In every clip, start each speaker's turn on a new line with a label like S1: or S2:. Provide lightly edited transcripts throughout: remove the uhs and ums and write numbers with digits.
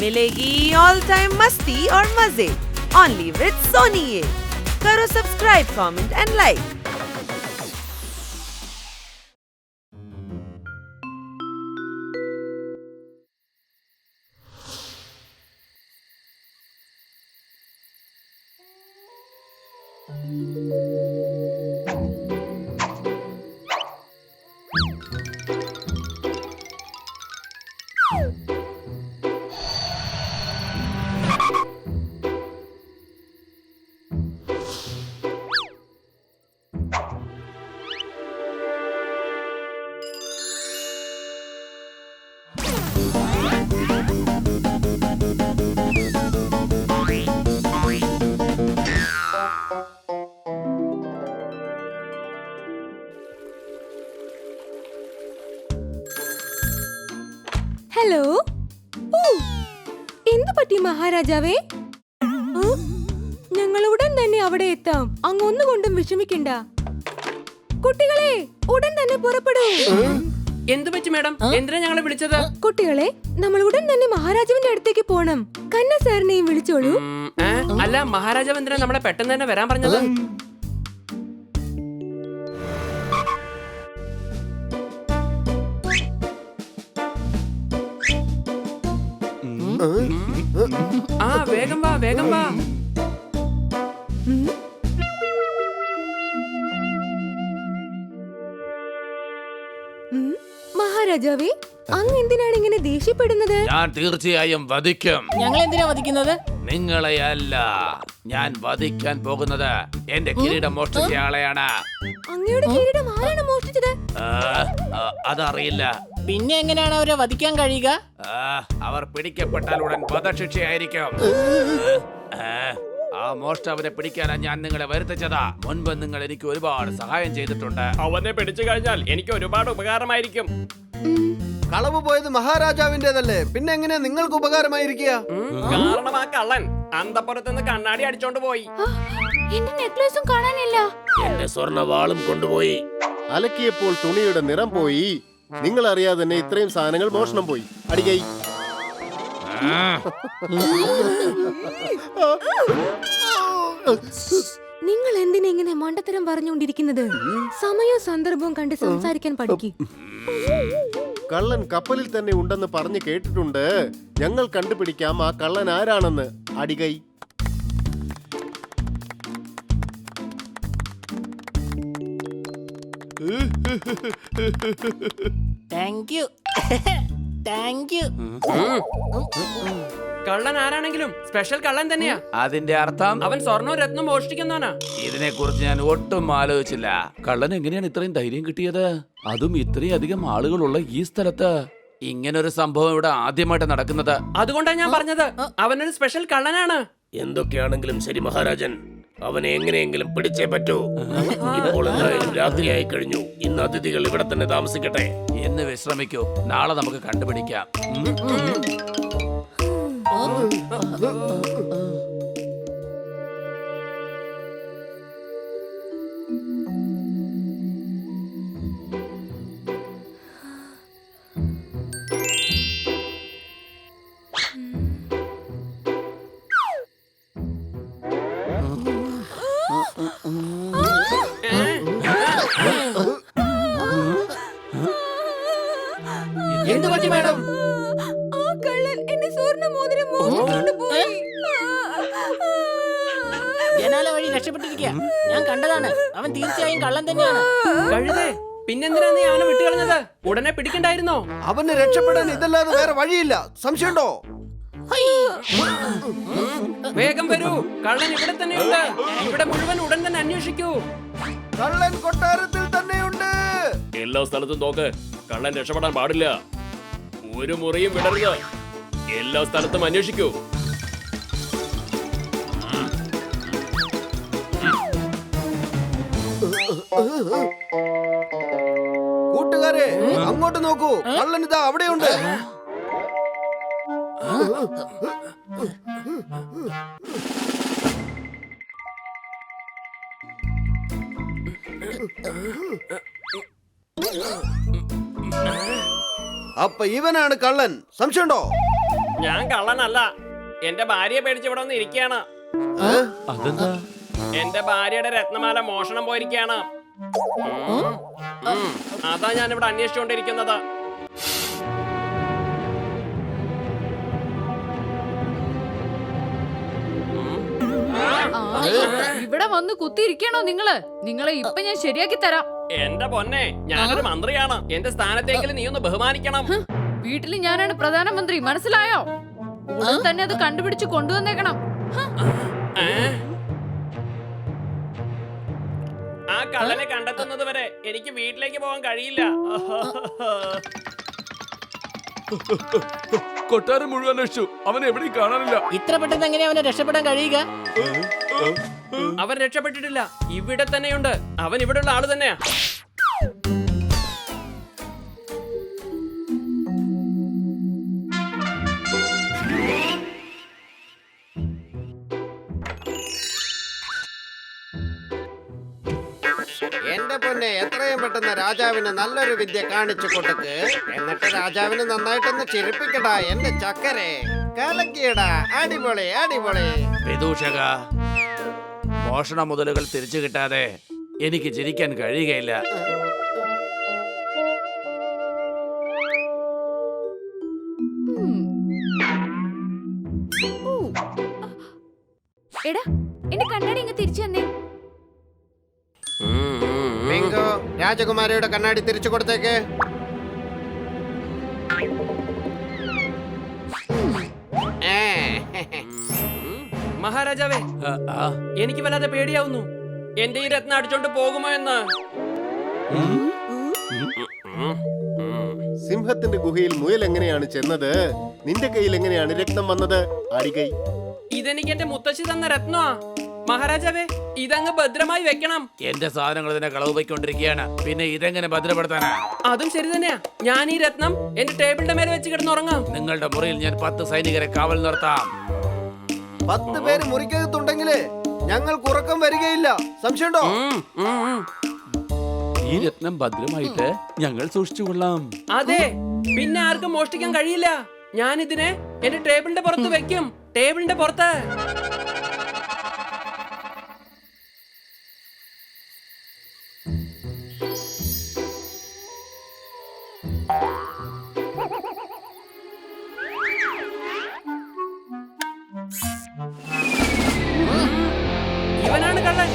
S1: मिलेगी all time मस्ती और मजे ओनली विद सोनी ये। करो subscribe, comment and like.
S2: Hello, എന്തു പറ്റി മഹാരാജാവേ? ഞങ്ങൾ ഉടൻ തന്നെ അവിടെ എത്താം. അങ്ങൊന്നുകൊണ്ടും വിഷമിക്കണ്ട. കുട്ടികളെ, ഉടൻ തന്നെ പുറപ്പെടൂ.
S3: എന്തു പറ്റി മാഡം? എന്തിനാ ഞങ്ങളെ വിളിച്ചത്?
S2: കുട്ടികളെ, നമ്മൾ ഉടൻ തന്നെ മഹാരാജാവിന്റെ അടുത്തേക്ക് പോണം. കന്ന സാറിനെയും വിളിച്ചോളൂ.
S3: അല്ല, മഹാരാജാവ് എന്തിനാ നമ്മളെ പെട്ടെന്ന് തന്നെ വരാൻ പറഞ്ഞത്? ആ, വേഗം വാ, വേഗം വാ.
S2: മഹാരാജാവേ, അങ്ങ് എന്തിനാണ് ഇങ്ങനെ ദേഷ്യപ്പെടുന്നത്?
S4: ഞാൻ തീർച്ചയായും വധിക്കും.
S5: ഞങ്ങൾ എന്തിനാ വധിക്കുന്നത്?
S4: നിങ്ങളെയല്ല, ഞാൻ വധിക്കാൻ പോകുന്നത് എന്റെ കിരീടം മോഷ്ടിച്ച ആളെയാണ്.
S2: അങ്ങയുടെ കിരീടം ആരാണ് മോഷ്ടിച്ചത്?
S4: അതറിയില്ല.
S5: പിന്നെ എങ്ങനെയാണ് അവരെ വധിക്കാൻ കഴിയുക?
S4: അവർ പിടിക്കപ്പെട്ടാൽ ഉടൻ വധശിക്ഷയായിരിക്കും. ആ മോഷ്ടാവിനെ പിടിക്കാനാ ഞാൻ നിങ്ങളെ വരുത്തിച്ചതാ. മുൻപ് നിങ്ങൾ എനിക്ക് ഒരുപാട് സഹായം ചെയ്തിട്ടുണ്ട്.
S3: അവനെ പിടിച്ചു കഴിഞ്ഞാൽ എനിക്ക് ഒരുപാട് ഉപകാരമായിരിക്കും.
S6: കളവ് പോയത് മഹാരാജാവിന്റേതല്ലേ, പിന്നെ എങ്ങനെയാ നിങ്ങൾക്ക് ഉപകാരമായിരിക്കുക?
S3: കാരണം ആ കള്ളൻ അന്തപ്പുറത്തുനിന്ന് കണ്ണാടി അടിച്ചോണ്ട് പോയി.
S2: എന്റെ നെക്ലേസും കാണാനില്ല.
S4: എന്റെ സ്വർണ്ണവാളും കൊണ്ടുപോയി.
S7: അലക്കിയപ്പോൾ തുണിയുടെ നിറം പോയി. നിങ്ങൾ അറിയാതെ തന്നെ ഇത്രയും സാധനങ്ങൾ മോഷണം പോയി. അടികൈ.
S2: നിങ്ങൾ എന്തിനാ ഇങ്ങനെ മണ്ടത്തരം പറഞ്ഞുകൊണ്ടിരിക്കുന്നത്? സമയവും സന്ദർഭവും കണ്ട് സംസാരിക്കാൻ പഠിക്കും.
S7: കള്ളൻ കപ്പലിൽ തന്നെ ഉണ്ടെന്ന് പറഞ്ഞു കേട്ടിട്ടുണ്ട്. ഞങ്ങൾ കണ്ടുപിടിക്കാം ആ കള്ളൻ ആരാണെന്ന്. അടികൈ.
S5: Thank you. Thank you.
S3: കള്ളൻ ആരാണെങ്കിലും സ്പെഷ്യൽ കള്ളൻ തന്നെയാ.
S4: അതിന്റെ അർത്ഥം
S3: അവൻ സ്വർണ്ണവും രത്നം മോഷ്ടിക്കുന്നവനാ.
S4: ഇതിനെ കുറിച്ച് ഞാൻ ഒട്ടും ആലോചിച്ചില്ല. കള്ളൻ എങ്ങനെയാണ് ഇത്രയും ധൈര്യം കിട്ടിയത്? അതും ഇത്രയും അധികം ആളുകളുള്ള ഈ സ്ഥലത്ത്. ഇങ്ങനൊരു സംഭവം ഇവിടെ ആദ്യമായിട്ട് നടക്കുന്നത്.
S3: അതുകൊണ്ടാണ് ഞാൻ പറഞ്ഞത് അവനൊരു സ്പെഷ്യൽ കള്ളനാണ്.
S4: എന്തൊക്കെയാണെങ്കിലും ശരി മഹാരാജൻ, അവനെ എങ്ങനെയെങ്കിലും പിടിച്ചേ പറ്റൂ. ഇപ്പോൾ എന്തായാലും രാത്രിയായി കഴിഞ്ഞു. ഇന്ന് അതിഥികൾ ഇവിടെ തന്നെ താമസിക്കട്ടെ. എന്ന് വിശ്രമിക്കൂ, നാളെ നമുക്ക് കണ്ടുപിടിക്കാം.
S5: എന്ത് പറ്റി മാഡം?
S2: ആ കള്ളൻ എന്റെ സ്വർണ്ണ മോതിരം മോഷ്ടിച്ചുകൊണ്ട് പോയി.
S5: ജനാല വഴി രക്ഷപ്പെട്ടിരിക്കുക. ഞാൻ കണ്ടതാണ്. അവൻ തീർച്ചയായും കള്ളൻ തന്നെയാണ്.
S3: കഴുതേ, പിന്നെന്തിനാ നീ അവനെ വിട്ടുകളഞ്ഞത്? ഉടനെ പിടിക്കണ്ടായിരുന്നോ?
S6: അവന് രക്ഷപ്പെടാൻ ഇതല്ലാതെ വേറെ വഴിയില്ല. സംശയമുണ്ടോ?
S3: വേഗം വരൂ, കള്ളൻ ഇവിടെ തന്നെയുണ്ട്. ഇവിടെ മുഴുവൻ ഉടൻ തന്നെ അന്വേഷിക്കൂ.
S6: കള്ളൻ കൊട്ടാരത്തിൽ തന്നെയുണ്ട്.
S8: എല്ലാ സ്ഥലത്തും നോക്ക്. കള്ളൻ രക്ഷപ്പെടാൻ പാടില്ല. ഒരു മുറിയും വിടരുത്. എല്ലാ സ്ഥലത്തും അന്വേഷിക്കൂ.
S6: കൂട്ടുകാരെ, അങ്ങോട്ട് നോക്കൂ. കള്ളൻ ഇതാ അവിടെയുണ്ട്. അപ്പൊ ഇവനാണ് കള്ളൻ. സംശയമുണ്ടോ?
S8: ഞാൻ കള്ളനല്ല. എന്റെ ഭാര്യയെ പേടിച്ച് ഇവിടെ വന്ന് ഇരിക്കുകയാണ്.
S4: അതെന്താ?
S8: എന്റെ ഭാര്യയുടെ രത്നമാല മോഷണം പോയിരിക്കുകയാണ്. അതാ ഞാൻ ഇവിടെ അന്വേഷിച്ചുകൊണ്ടിരിക്കുന്നത്.
S9: ഇവിടെ വന്ന് കുത്തിയിരിക്കണോ നിങ്ങളെ ഇപ്പൊ ഞാൻ ശരിയാക്കി തരാം.
S8: എന്റെ പൊന്നെ, ഞാനൊരു മന്ത്രിയാണ്. എന്റെ സ്ഥാനത്തേക്ക് നീ ഒന്ന് ബഹുമാനിക്കണം.
S9: വീട്ടിൽ ഞാനാണ് പ്രധാനമന്ത്രി, മനസ്സിലായോ? ഉടൻ തന്നെ അത് കണ്ടുപിടിച്ച് കൊണ്ടുവന്നേക്കണം.
S8: ആ കള്ളനെ കണ്ടെത്തുന്നത് വരെ എനിക്ക് വീട്ടിലേക്ക് പോകാൻ കഴിയില്ല.
S4: കൊട്ടാരം മുഴുവൻ അന്വേഷിച്ചു, അവൻ എവിടെയും കാണാനില്ല.
S5: ഇത്ര പെട്ടെന്ന് എങ്ങനെയാ അവനെ രക്ഷപ്പെടാൻ കഴിയുക?
S8: അവൻ രക്ഷപ്പെട്ടിട്ടില്ല, ഇവിടെ തന്നെയുണ്ട്. അവൻ ഇവിടെയുള്ള ആള് തന്നെയാ.
S6: എന്റെ പൊന്നെ, എത്രയും പെട്ടെന്ന് രാജാവിന് നല്ലൊരു വിദ്യ കാണിച്ചു കൊടുക്ക്. എന്നിട്ട് രാജാവിന് നന്നായിട്ടൊന്ന് ചിരിപ്പിക്കടാ എന്റെ ചക്കരെ. കലക്കിയടാ, അടിപൊളി അടിപൊളി.
S4: വിദൂഷക, മോഷണ മുതലുകൾ തിരിച്ചു കിട്ടാതെ എനിക്ക് ചിരിക്കാൻ കഴിയുകയില്ല.
S2: എടാ, എന്റെ കണ്ണാടി ഇങ്ങ് തിരിച്ചു തന്നേ.
S6: ബിങ്കോ, രാജകുമാരിയുടെ കണ്ണാടി തിരിച്ചു കൊടുത്തേക്ക്.
S8: മഹാരാജാവേ, എനിക്ക് വല്ലാതെ പേടിയാവുന്നു. എന്റെ ഈ രത്നം അടിച്ചോണ്ട് പോകുമോ എന്ന്.
S7: സിംഹത്തിന്റെ ഗുഹയിൽ മുയൽ എങ്ങനെയാണ് ചെന്നത്? നിന്റെ കയ്യിൽ എങ്ങനെയാണ് രക്തം വന്നത്? അടികൈ.
S8: ഇതെനിക്ക് എന്റെ മുത്തശ്ശി തന്ന രത്നമാ മഹാരാജാവേ. ഇതങ്ങ് ഭദ്രമായി വെക്കണം.
S4: എന്റെ സാധനങ്ങൾ ഇതിനെ കളവ് പോയിക്കൊണ്ടിരിക്കുകയാണ്, പിന്നെ ഇതെങ്ങനെ ഭദ്രപ്പെടുത്താനാ?
S8: അതും ശരി തന്നെയാ. ഞാൻ ഈ രത്നം എന്റെ ടേബിളിന്റെ മേലെ വെച്ച് കിടന്നുറങ്ങാം.
S4: നിങ്ങളുടെ മുറിയിൽ ഞാൻ 10 സൈനികരെ കാവൽ നിർത്താം.
S6: 10 പേര് മുറിക്കകത്തുണ്ടെങ്കില് ഞങ്ങൾക്ക് ഉറക്കം വരികയില്ല. സംശയമുണ്ടോ?
S4: ഈ രത്നം ഭദ്രമായിട്ട് ഞങ്ങൾ സൂക്ഷിച്ചുകൊള്ളാം.
S8: അതെ, പിന്നെ ആർക്കും മോഷ്ടിക്കാൻ കഴിയില്ല. ഞാൻ ഇതിനെ എന്റെ ടേബിളിന്റെ പുറത്ത് വെക്കും. ടേബിളിന്റെ പുറത്ത്. ഇവനാണ് കള്ളൻ.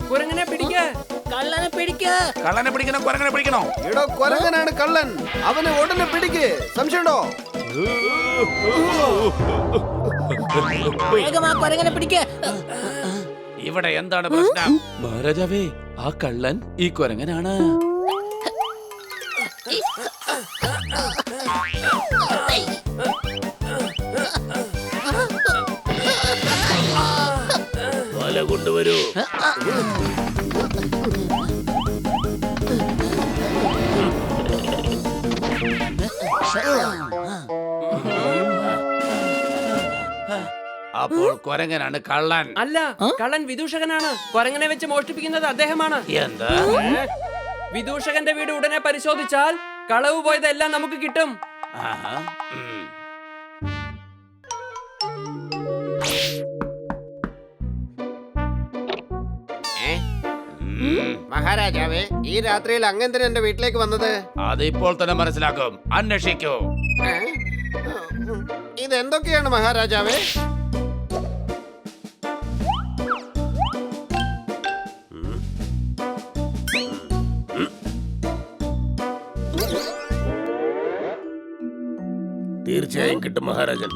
S8: കുരങ്ങനെ പിടിക്ക.
S5: കള്ളനെ പിടിക്ക.
S4: കള്ളനെ പിടിക്കണോ കുരങ്ങനെ പിടിക്കണോ?
S6: എടോ, കൊരങ്ങനാണ് കള്ളൻ. അവനെ ഉടനെ പിടിക്ക്. സംശയമുണ്ടോ?
S5: വേഗം ആ കൊരങ്ങനെ പിടിക്ക.
S4: ഇവിടെ എന്താണ് പ്രശ്നം? മഹാരാജാവേ, ആ കള്ളൻ ഈ കുരങ്ങനാണ്. വല കൊണ്ടുവരൂ. അപ്പോൾ കൊരങ്ങനാണ് കള്ളൻ.
S8: അല്ല, കള്ളൻ വിദൂഷകനാണ്. കൊരങ്ങനെ വെച്ച് മോഷ്ടിപ്പിക്കുന്നത് അദ്ദേഹമാണ്.
S4: എന്താ?
S8: വിദൂഷകന്റെ വീട് ഉടനെ പരിശോധിച്ചാൽ കളവ് പോയതെല്ലാം നമുക്ക് കിട്ടും.
S4: ആഹാ.
S6: മഹാരാജാവേ, ഈ രാത്രിയിൽ അങ്ങെന്തിനാ എന്റെ വീട്ടിലേക്ക് വന്നത്?
S4: അത് ഇപ്പോൾ തന്നെ മനസ്സിലാക്കും. അന്വേഷിക്കൂ.
S6: ഇതെന്തൊക്കെയാണ് മഹാരാജാവേ?
S4: തീർച്ചയായും കിട്ടും മഹാരാജൻ.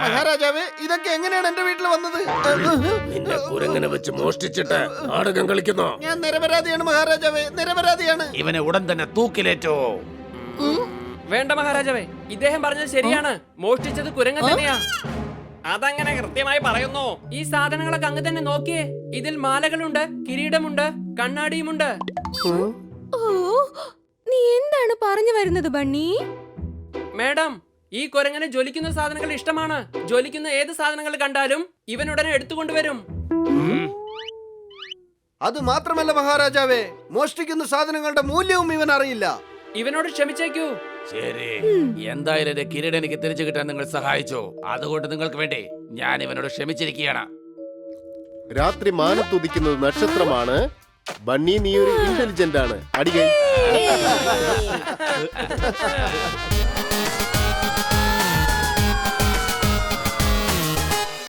S6: മഹാരാജാവേ, ഇതൊക്കെ എങ്ങനെയാണ് എന്റെ വീട്ടിൽ വന്നത്?
S4: നിന്റെ കുരങ്ങനെ വെച്ച് മോഷ്ടിച്ചിട്ട് നാടകം കളിക്കുന്നു.
S6: ഞാൻ നിരപരാധിയാണ് മഹാരാജാവേ, നിരപരാധിയാണ്.
S4: ഇവനെ ഉടൻ തന്നെ തൂക്കിലേറ്റോ.
S8: വേണ്ട മഹാരാജാവേ, ഇദ്ദേഹം പറഞ്ഞത് ശരിയാണ്. മോഷ്ടിച്ചത് കുരങ്ങൻ തന്നെയാ.
S3: അതങ്ങനെ കൃത്യമായി പറയുന്നു. ഈ സാധനങ്ങളൊക്കെ അങ്ങ് തന്നെ നോക്കിയേ. ഇതിൽ മാലകളുണ്ട്, കിരീടമുണ്ട്, കണ്ണാടിയുമുണ്ട്.
S2: ഓ, നീ എന്താണ് പറഞ്ഞു വരുന്നത് ബണ്ണി?
S3: മേഡം, ഈ കുരങ്ങനെ ജ്വലിക്കുന്ന സാധനങ്ങൾ ഇഷ്ടമാണ്. ജ്വലിക്കുന്ന ഏത് സാധനങ്ങൾ കണ്ടാലും ഇവൻ ഉടനെ എടുത്തുകൊണ്ടുവരും.
S10: അത് മാത്രമല്ല മഹാരാജാവേ, മോഷ്ടിക്കുന്ന സാധനങ്ങളുടെ മൂല്യവും ഇവൻ അറിയില്ല.
S3: ഇവനോട് ക്ഷമിച്ചേക്കൂ.
S4: ശരി, എന്തായാലും എന്റെ കിരീടം എനിക്ക് തിരിച്ചു കിട്ടാൻ നിങ്ങൾ സഹായിച്ചു. അതുകൊണ്ട് നിങ്ങൾക്ക് വേണ്ടി ഞാൻ ഇവനോട് ക്ഷമിച്ചിരിക്കുകയാണ്.
S7: രാത്രി മാനത്തുദിക്കുന്നത് നക്ഷത്രമാണ്. ബണ്ണി, നീ ഒരു ഇന്റലിജന്റ് ആണ്. അടികൈ.